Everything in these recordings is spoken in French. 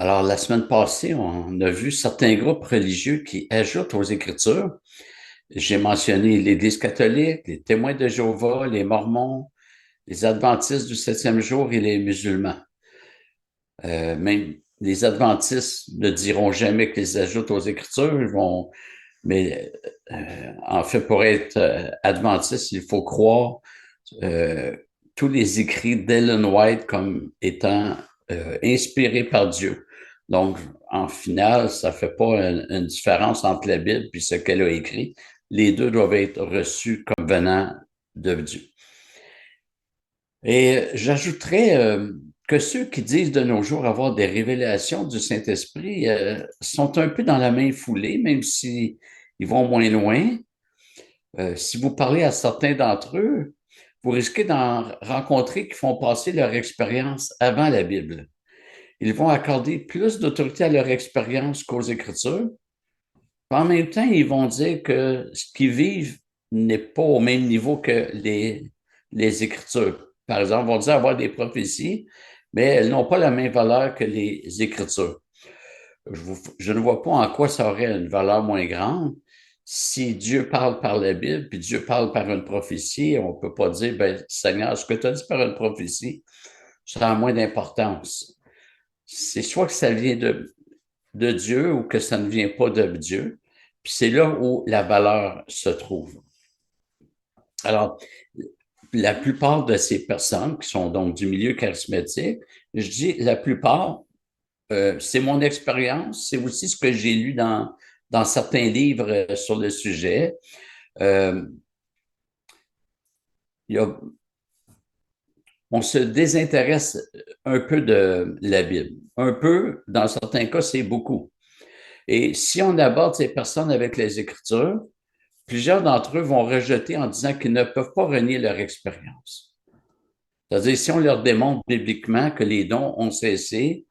Alors, la semaine passée, on a vu certains groupes religieux qui ajoutent aux Écritures. J'ai mentionné l'Église catholique, les témoins de Jéhovah, les Mormons, les Adventistes du septième jour et les musulmans. Même les Adventistes ne diront jamais qu'ils ajoutent aux Écritures, mais en fait, pour être adventiste, il faut croire euh, tous les écrits d'Ellen White comme étant inspirés par Dieu. Donc, en final, ça fait pas une différence entre la Bible et ce qu'elle a écrit. Les deux doivent être reçus comme venant de Dieu. Et j'ajouterais que ceux qui disent de nos jours avoir des révélations du Saint-Esprit sont un peu dans la même foulée, même si ils vont moins loin. Si vous parlez à certains d'entre eux, vous risquez d'en rencontrer qui font passer leur expérience avant la Bible. Ils vont accorder plus d'autorité à leur expérience qu'aux Écritures. En même temps, ils vont dire que ce qu'ils vivent n'est pas au même niveau que les Écritures. Par exemple, ils vont dire avoir des prophéties, mais elles n'ont pas la même valeur que les Écritures. Je ne vois pas en quoi ça aurait une valeur moins grande. Si Dieu parle par la Bible, puis Dieu parle par une prophétie, on ne peut pas dire, ben, Seigneur, ce que tu as dit par une prophétie, ça a moins d'importance. C'est soit que ça vient de Dieu ou que ça ne vient pas de Dieu. Puis c'est là où la valeur se trouve. Alors, la plupart de ces personnes qui sont donc du milieu charismatique, je dis la plupart, c'est mon expérience, c'est aussi ce que j'ai lu dans certains livres sur le sujet. Euh, il y a, on se désintéresse un peu de la Bible. Un peu, dans certains cas, c'est beaucoup. Et si on aborde ces personnes avec les Écritures, plusieurs d'entre eux vont rejeter en disant qu'ils ne peuvent pas renier leur expérience. C'est-à-dire, si on leur démontre bibliquement que les dons ont cessé,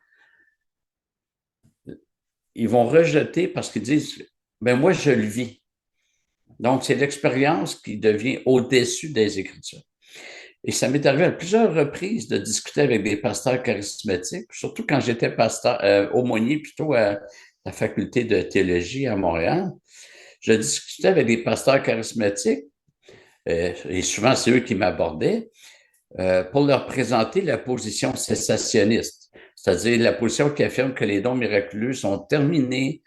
ils vont rejeter parce qu'ils disent, ben moi, je le vis. Donc, c'est l'expérience qui devient au-dessus des Écritures. Et ça m'est arrivé à plusieurs reprises de discuter avec des pasteurs charismatiques, surtout quand j'étais pasteur, aumônier plutôt à la faculté de théologie à Montréal. Je discutais avec des pasteurs charismatiques, et souvent c'est eux qui m'abordaient, pour leur présenter la position cessationniste, c'est-à-dire la position qui affirme que les dons miraculeux sont terminés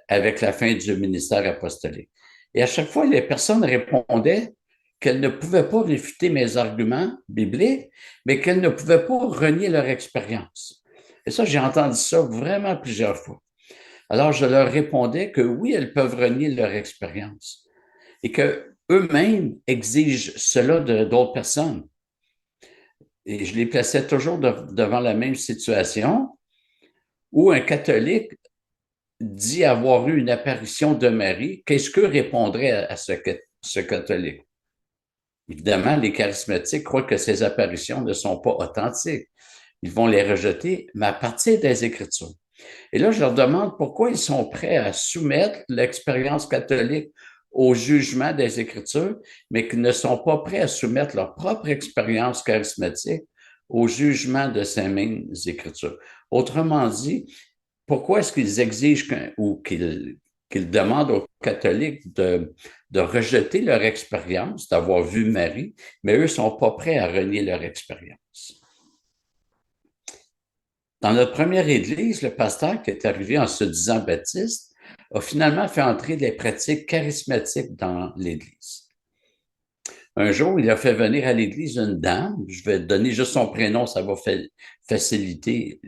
avec la fin du ministère apostolique. Et à chaque fois, les personnes répondaient qu'elles ne pouvaient pas réfuter mes arguments bibliques, mais qu'elles ne pouvaient pas renier leur expérience. Et ça, j'ai entendu ça vraiment plusieurs fois. Alors, je leur répondais que oui, elles peuvent renier leur expérience et que eux-mêmes exigent cela d'autres personnes. Et je les plaçais toujours devant la même situation où un catholique dit avoir eu une apparition de Marie. Qu'est-ce que répondrait à ce catholique? Évidemment, les charismatiques croient que ces apparitions ne sont pas authentiques. Ils vont les rejeter, mais à partir des Écritures. Et là, je leur demande pourquoi ils sont prêts à soumettre l'expérience catholique au jugement des Écritures, mais qu'ils ne sont pas prêts à soumettre leur propre expérience charismatique au jugement de ces mêmes Écritures. Autrement dit, pourquoi est-ce qu'ils exigent ou qu'ils demandent aux catholiques de rejeter leur expérience, d'avoir vu Marie, mais eux ne sont pas prêts à renier leur expérience? Dans notre première église, le pasteur qui est arrivé en se disant baptiste a finalement fait entrer les pratiques charismatiques dans l'église. Un jour, il a fait venir à l'église une dame, je vais donner juste son prénom, ça va faciliter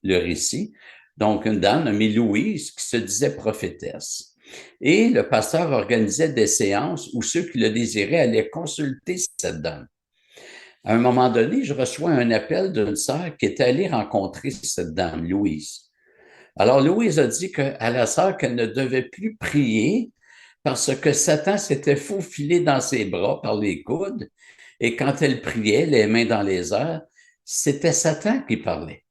le récit. Donc, une dame nommée Louise qui se disait prophétesse. Et le pasteur organisait des séances où ceux qui le désiraient allaient consulter cette dame. À un moment donné, je reçois un appel d'une sœur qui était allée rencontrer cette dame, Louise. Alors, Louise a dit à la sœur qu'elle ne devait plus prier parce que Satan s'était faufilé dans ses bras par les coudes et quand elle priait, les mains dans les airs, c'était Satan qui parlait.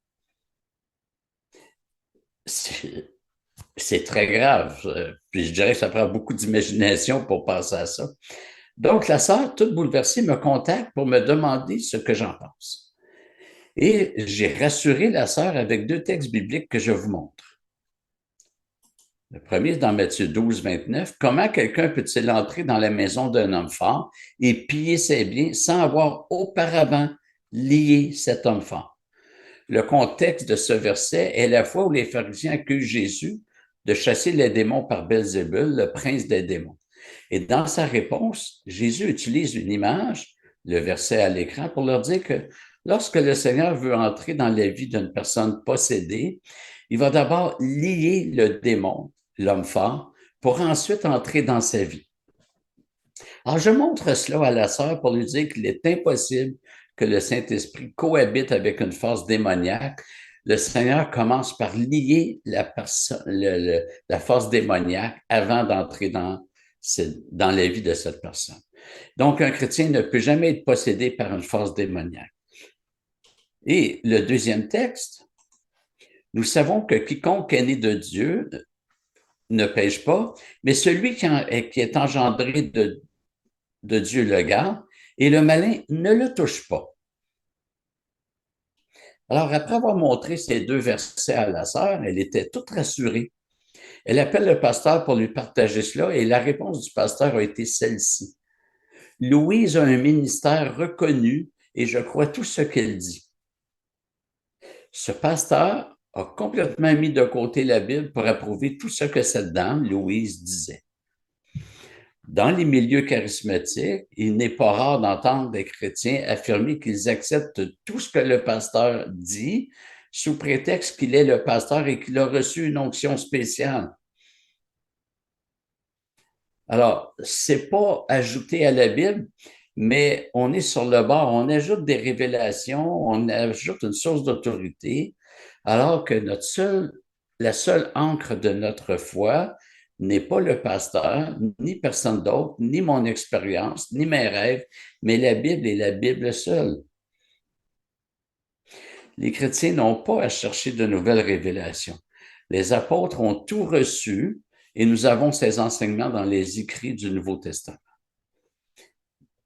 C'est très grave. Puis je dirais que ça prend beaucoup d'imagination pour penser à ça. Donc, la sœur, toute bouleversée, me contacte pour me demander ce que j'en pense. Et j'ai rassuré la sœur avec 2 textes bibliques que je vous montre. Le premier est dans Matthieu 12, 29. Comment quelqu'un peut-il entrer dans la maison d'un homme fort et piller ses biens sans avoir auparavant lié cet homme fort? Le contexte de ce verset est la fois où les pharisiens accusent Jésus de chasser les démons par Belzébul, le prince des démons. Et dans sa réponse, Jésus utilise une image, le verset à l'écran, pour leur dire que lorsque le Seigneur veut entrer dans la vie d'une personne possédée, il va d'abord lier le démon, l'homme fort, pour ensuite entrer dans sa vie. Alors, je montre cela à la sœur pour lui dire qu'il est impossible que le Saint-Esprit cohabite avec une force démoniaque. Le Seigneur commence par lier la force démoniaque avant d'entrer dans la vie de cette personne. Donc, un chrétien ne peut jamais être possédé par une force démoniaque. Et le deuxième texte, nous savons que quiconque est né de Dieu ne pêche pas, mais celui qui est engendré de Dieu le garde, et le malin ne le touche pas. Alors, après avoir montré ces 2 versets à la sœur, elle était toute rassurée. Elle appelle le pasteur pour lui partager cela, et la réponse du pasteur a été celle-ci. Louise a un ministère reconnu, et je crois tout ce qu'elle dit. Ce pasteur a complètement mis de côté la Bible pour approuver tout ce que cette dame, Louise, disait. Dans les milieux charismatiques, il n'est pas rare d'entendre des chrétiens affirmer qu'ils acceptent tout ce que le pasteur dit sous prétexte qu'il est le pasteur et qu'il a reçu une onction spéciale. Alors, c'est pas ajouté à la Bible, mais on est sur le bord, on ajoute des révélations, on ajoute une source d'autorité, alors que la seule ancre de notre foi n'est pas le pasteur, ni personne d'autre, ni mon expérience, ni mes rêves, mais la Bible et la Bible seule. Les chrétiens n'ont pas à chercher de nouvelles révélations. Les apôtres ont tout reçu et nous avons ces enseignements dans les écrits du Nouveau Testament.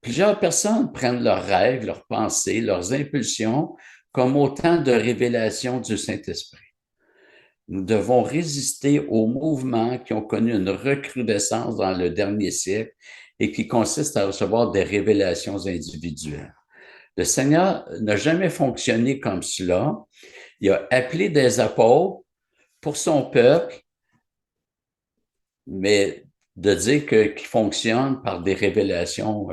Plusieurs personnes prennent leurs rêves, leurs pensées, leurs impulsions comme autant de révélations du Saint-Esprit. Nous devons résister aux mouvements qui ont connu une recrudescence dans le dernier siècle et qui consistent à recevoir des révélations individuelles. Le Seigneur n'a jamais fonctionné comme cela. Il a appelé des apôtres pour son peuple, mais de dire qu'il fonctionne par des révélations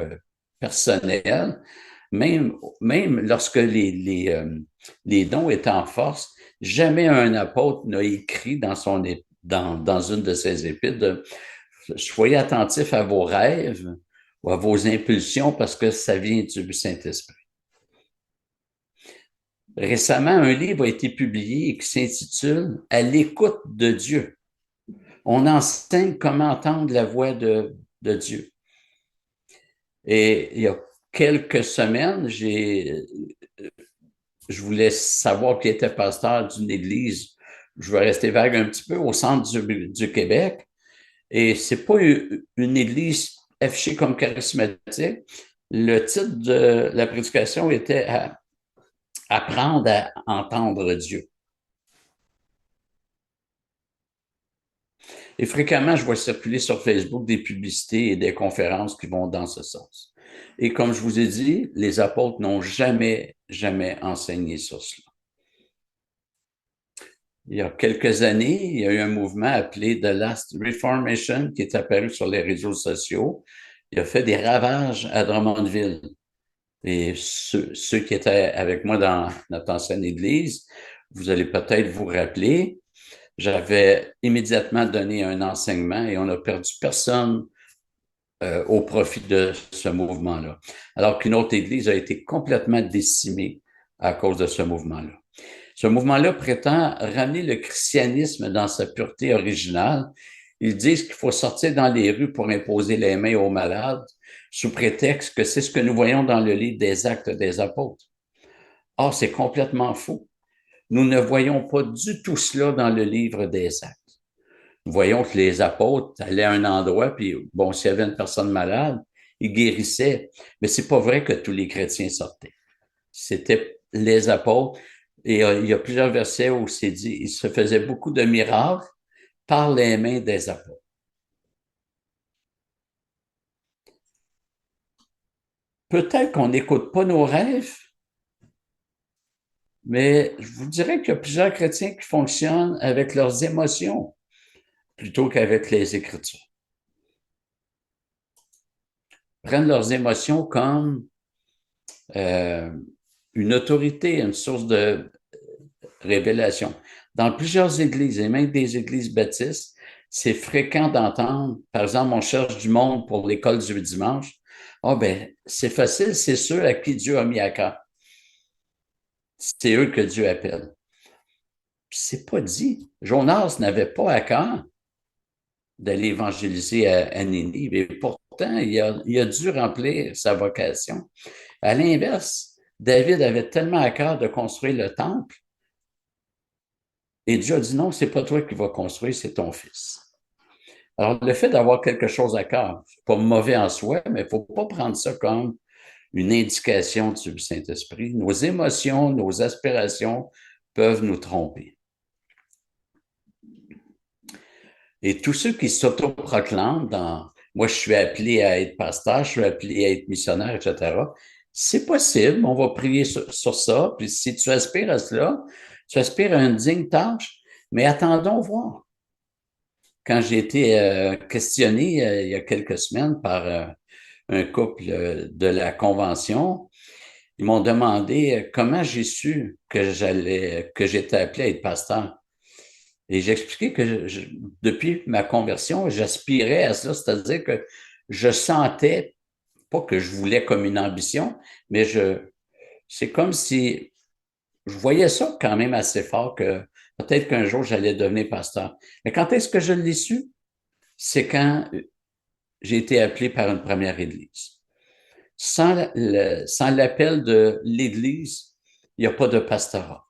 personnelles, même lorsque les dons étaient en force, jamais un apôtre n'a écrit dans une de ses épîtres de soyez attentifs à vos rêves ou à vos impulsions parce que ça vient du Saint-Esprit. Récemment, un livre a été publié qui s'intitule « À l'écoute de Dieu ». On enseigne comment entendre la voix de Dieu. Et il y a quelques semaines, je voulais savoir qui était pasteur d'une église. Je vais rester vague un petit peu au centre du Québec. Et c'est pas une église affichée comme charismatique. Le titre de la prédication était à apprendre à entendre Dieu. Et fréquemment, je vois circuler sur Facebook des publicités et des conférences qui vont dans ce sens. Et comme je vous ai dit, les apôtres n'ont jamais enseigné sur cela. Il y a quelques années, il y a eu un mouvement appelé The Last Reformation qui est apparu sur les réseaux sociaux. Il a fait des ravages à Drummondville. Et ceux qui étaient avec moi dans notre ancienne église, vous allez peut-être vous rappeler, j'avais immédiatement donné un enseignement et on n'a perdu personne au profit de ce mouvement-là. Alors qu'une autre église a été complètement décimée à cause de ce mouvement-là. Ce mouvement-là prétend ramener le christianisme dans sa pureté originale. Ils disent qu'il faut sortir dans les rues pour imposer les mains aux malades, sous prétexte que c'est ce que nous voyons dans le livre des Actes des Apôtres. Or, c'est complètement faux. Nous ne voyons pas du tout cela dans le livre des Actes. Nous voyons que les apôtres allaient à un endroit, puis bon, s'il y avait une personne malade, ils guérissaient. Mais c'est pas vrai que tous les chrétiens sortaient. C'était les apôtres. Et il y a plusieurs versets où c'est dit, il se faisait beaucoup de miracles par les mains des apôtres. Peut-être qu'on n'écoute pas nos rêves, mais je vous dirais qu'il y a plusieurs chrétiens qui fonctionnent avec leurs émotions plutôt qu'avec les Écritures. Ils prennent leurs émotions comme euh, une autorité, une source de révélation. Dans plusieurs églises, et même des églises baptistes, c'est fréquent d'entendre, par exemple, on cherche du monde pour l'école du dimanche. Ah, ben, c'est facile, c'est ceux à qui Dieu a mis à cœur. C'est eux que Dieu appelle. Puis c'est pas dit. Jonas n'avait pas à cœur d'aller évangéliser à Ninive. Et pourtant, il a dû remplir sa vocation. À l'inverse, David avait tellement à cœur de construire le temple, et Dieu a dit non, c'est pas toi qui vas construire, c'est ton fils. Alors, le fait d'avoir quelque chose à cœur, c'est pas mauvais en soi, mais il faut pas prendre ça comme une indication du Saint-Esprit. Nos émotions, nos aspirations peuvent nous tromper. Et tous ceux qui s'autoproclament dans moi, je suis appelé à être pasteur, je suis appelé à être missionnaire, etc. C'est possible, on va prier sur ça. Puis si tu aspires à cela, tu aspires à une digne tâche, mais attendons voir. Quand j'ai été questionné il y a quelques semaines par un couple de la convention, ils m'ont demandé comment j'ai su que j'étais appelé à être pasteur. Et j'ai expliqué que depuis ma conversion, j'aspirais à ça, c'est-à-dire que je sentais, pas que je voulais comme une ambition, mais c'est comme si je voyais ça quand même assez fort que peut-être qu'un jour j'allais devenir pasteur. Mais quand est-ce que je l'ai su? C'est quand j'ai été appelé par une première église. Sans l'appel de l'église, il n'y a pas de pastorat.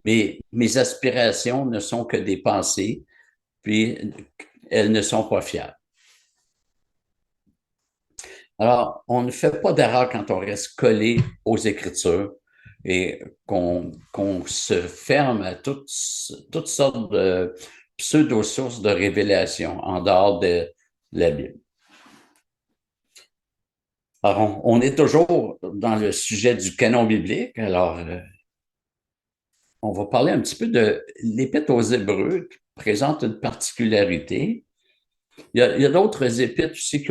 Mais mes aspirations ne sont que des pensées, puis elles ne sont pas fiables. Alors, on ne fait pas d'erreur quand on reste collé aux Écritures et qu'on se ferme à toutes sortes de pseudo-sources de révélation en dehors de la Bible. Alors, on est toujours dans le sujet du canon biblique. Alors, on va parler un petit peu de l'Épître aux Hébreux qui présente une particularité. Il y a d'autres épîtres aussi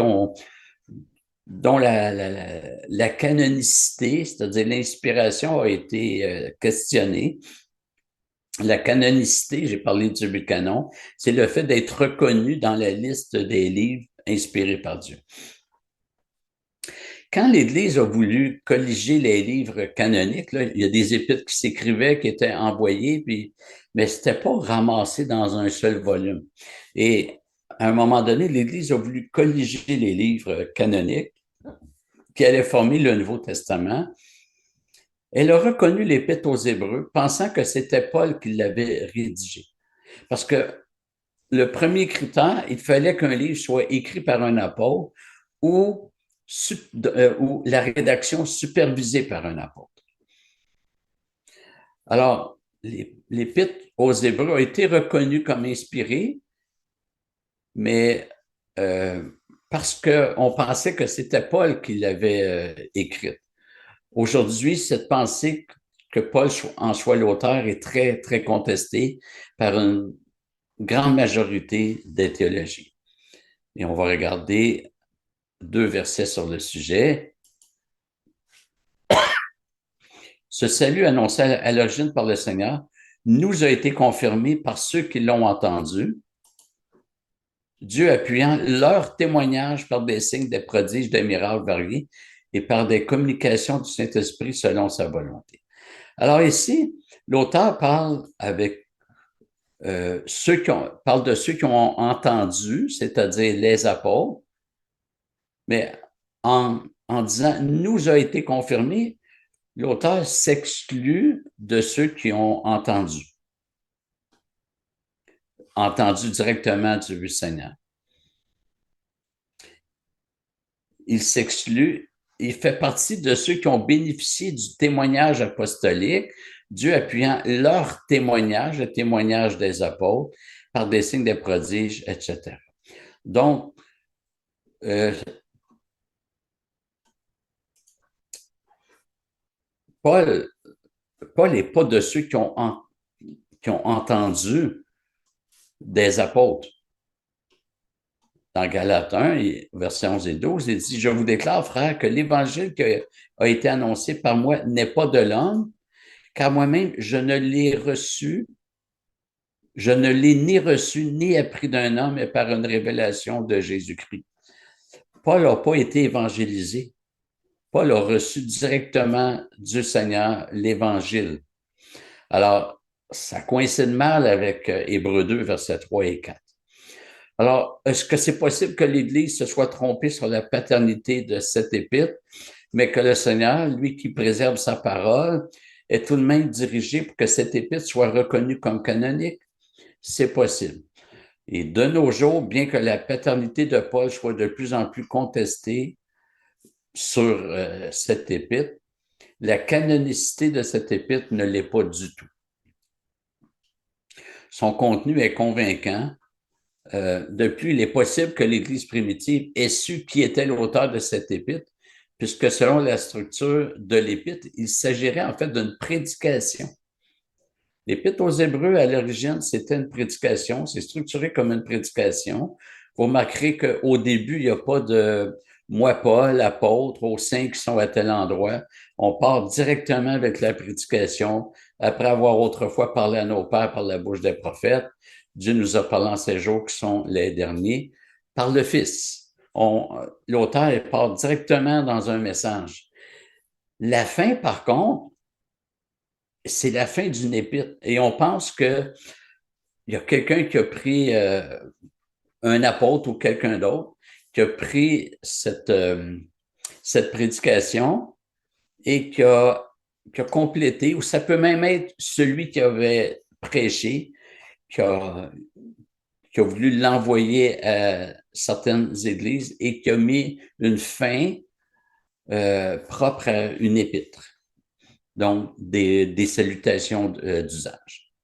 dont la canonicité, c'est-à-dire l'inspiration, a été questionnée. La canonicité, j'ai parlé du début canon, c'est le fait d'être reconnu dans la liste des livres inspirés par Dieu. Quand l'Église a voulu colliger les livres canoniques, là, il y a des épîtres qui s'écrivaient, qui étaient envoyés, mais c'était pas ramassé dans un seul volume. Et à un moment donné, l'Église a voulu colliger les livres canoniques qui allaient former le Nouveau Testament. Elle a reconnu l'Épître aux Hébreux, pensant que c'était Paul qui l'avait rédigé. Parce que le premier critère, il fallait qu'un livre soit écrit par un apôtre ou, ou la rédaction supervisée par un apôtre. Alors, l'Épître aux Hébreux a été reconnu comme inspiré, mais parce qu'on pensait que c'était Paul qui l'avait écrite. Aujourd'hui, cette pensée que Paul en soit l'auteur est très, très contestée par une grande majorité des théologiens. Et on va regarder 2 versets sur le sujet. Ce salut annoncé à l'origine par le Seigneur nous a été confirmé par ceux qui l'ont entendu, Dieu appuyant leur témoignage par des signes, des prodiges, des miracles variés et par des communications du Saint-Esprit selon sa volonté. Alors ici, l'auteur parle avec parle de ceux qui ont entendu, c'est-à-dire les apôtres, mais en disant nous a été confirmé, l'auteur s'exclut de ceux qui ont entendu directement du Seigneur. Il s'exclut il fait partie de ceux qui ont bénéficié du témoignage apostolique, Dieu appuyant leur témoignage, le témoignage des apôtres, par des signes, des prodiges, etc. Donc, Paul, Paul n'est pas de ceux qui ont entendu des apôtres. Dans Galates 1, versets 11 et 12, il dit, « Je vous déclare, frères, que l'évangile qui a été annoncé par moi n'est pas de l'homme, car moi-même, je ne l'ai ni reçu ni appris d'un homme, mais par une révélation de Jésus-Christ. » Paul n'a pas été évangélisé. Paul a reçu directement du Seigneur l'Évangile. Alors, ça coïncide mal avec Hébreux 2, versets 3 et 4. Alors, est-ce que c'est possible que l'Église se soit trompée sur la paternité de cette épître, mais que le Seigneur, lui qui préserve sa parole, est tout de même dirigé pour que cette épître soit reconnue comme canonique? C'est possible. Et de nos jours, bien que la paternité de Paul soit de plus en plus contestée sur cette épître, la canonicité de cette épître ne l'est pas du tout. Son contenu est convaincant. De plus, il est possible que l'Église primitive ait su qui était l'auteur de cette épître, puisque selon la structure de l'épître, il s'agirait en fait d'une prédication. L'épître aux Hébreux, à l'origine, c'était une prédication, c'est structuré comme une prédication. Vous remarquerez qu'au début, il n'y a pas de « moi, Paul, apôtre, aux saints qui sont à tel endroit ». On part directement avec la prédication, après avoir autrefois parlé à nos pères par la bouche des prophètes. Dieu nous a parlé en ces jours qui sont les derniers, par le Fils. L'auteur part directement dans un message. La fin, par contre, c'est la fin d'une épître. Et on pense qu'il y a quelqu'un qui a pris un apôtre ou quelqu'un d'autre, qui a pris cette prédication et qui a complété, ou ça peut même être celui qui avait prêché, qui a voulu l'envoyer à certaines églises et qui a mis une fin propre à une épître. Donc, des salutations d'usage.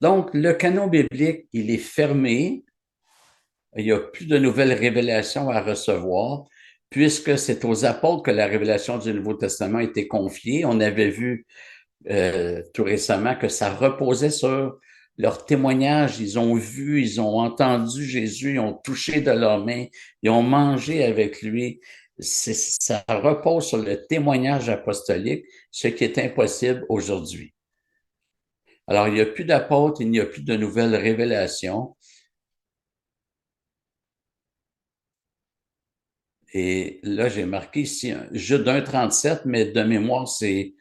Donc, le canon biblique, il est fermé. Il n'y a plus de nouvelles révélations à recevoir, puisque c'est aux apôtres que la révélation du Nouveau Testament a été confiée. On avait vu tout récemment que ça reposait sur leur témoignage. Ils ont vu, ils ont entendu Jésus, ils ont touché de leurs mains, ils ont mangé avec lui. Ça repose sur le témoignage apostolique, ce qui est impossible aujourd'hui. Alors, il n'y a plus d'apôtres, il n'y a plus de nouvelles révélations. Et là, j'ai marqué ici Jude 1,37, mais de mémoire, c'est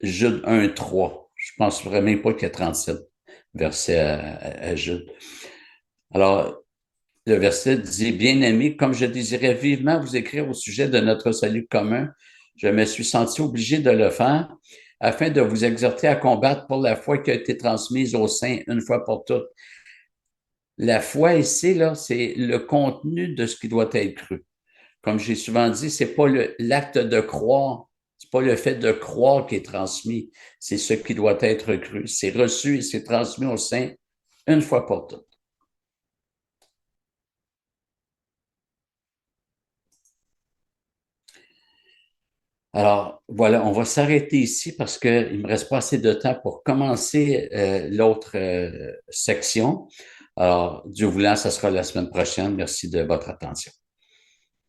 Jude 1,3. Je pense vraiment pas qu'il y a 37 versets à Jude. Alors, le verset dit, « Bien-aimés, comme je désirais vivement vous écrire au sujet de notre salut commun, je me suis senti obligé de le faire afin de vous exhorter à combattre pour la foi qui a été transmise aux saints une fois pour toutes. » La foi ici, là, c'est le contenu de ce qui doit être cru. Comme j'ai souvent dit, c'est pas l'acte de croire, c'est pas le fait de croire qui est transmis, c'est ce qui doit être cru. C'est reçu et c'est transmis aux saints une fois pour toutes. Alors, voilà, on va s'arrêter ici parce qu'il ne me reste pas assez de temps pour commencer l'autre section. Alors, Dieu voulant, ça sera la semaine prochaine. Merci de votre attention.